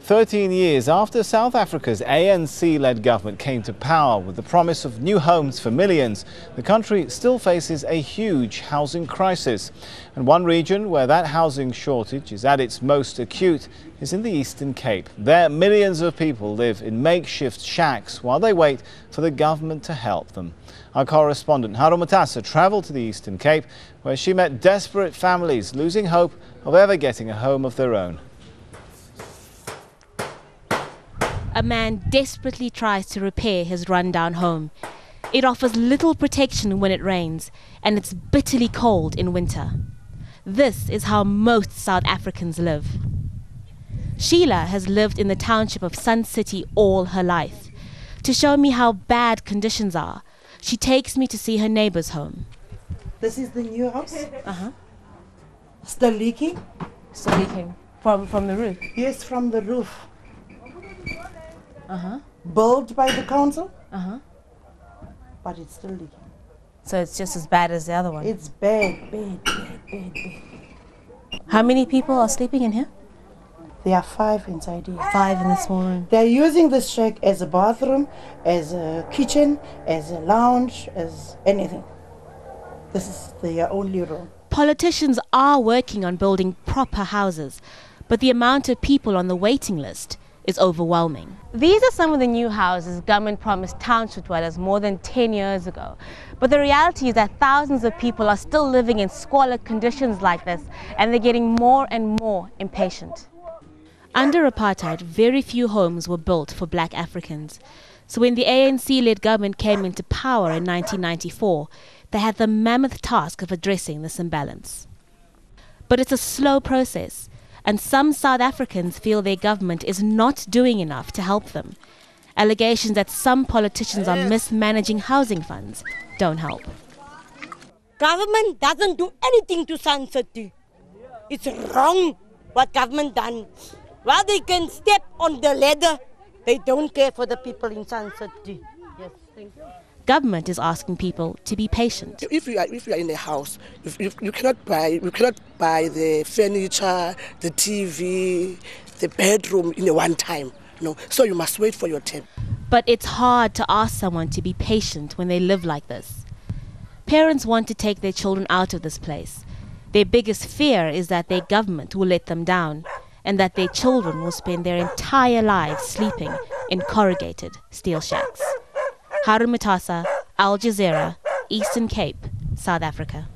13 years after South Africa's ANC-led government came to power with the promise of new homes for millions, the country still faces a huge housing crisis. And one region where that housing shortage is at its most acute is in the Eastern Cape. There, millions of people live in makeshift shacks while they wait for the government to help them. Our correspondent Haru Mutasa travelled to the Eastern Cape, where she met desperate families losing hope of ever getting a home of their own. A man desperately tries to repair his rundown home. It offers little protection when it rains, and it's bitterly cold in winter. This is how most South Africans live. Sheila has lived in the township of Sun City all her life. To show me how bad conditions are, she takes me to see her neighbor's home. This is the new house. Still leaking? Still leaking? From the roof? Yes, from the roof. Built by the council, but it's still leaking. So it's just as bad as the other one? It's bad. How many people are sleeping in here? There are 5 inside here. 5 in this small room. They're using this shack as a bathroom, as a kitchen, as a lounge, as anything. This is their only room. Politicians are working on building proper houses, but the amount of people on the waiting list is overwhelming. These are some of the new houses government promised township dwellers more than 10 years ago. But the reality is that thousands of people are still living in squalid conditions like this, and they're getting more and more impatient. Under apartheid, very few homes were built for black Africans. So when the ANC-led government came into power in 1994, they had the mammoth task of addressing this imbalance. But it's a slow process, and some South Africans feel their government is not doing enough to help them. Allegations that some politicians are mismanaging housing funds don't help. Government doesn't do anything to Sun City. It's wrong what government done. While they can step on the ladder, they don't care for the people in Sun City. Yes, thank you. Government is asking people to be patient. If you are in a house, you cannot buy the furniture, the TV, the bedroom in a one time. So you must wait for your turn. But it's hard to ask someone to be patient when they live like this. Parents want to take their children out of this place. Their biggest fear is that their government will let them down, and that their children will spend their entire lives sleeping in corrugated steel shacks. Haru Mutasa, Al Jazeera, Eastern Cape, South Africa.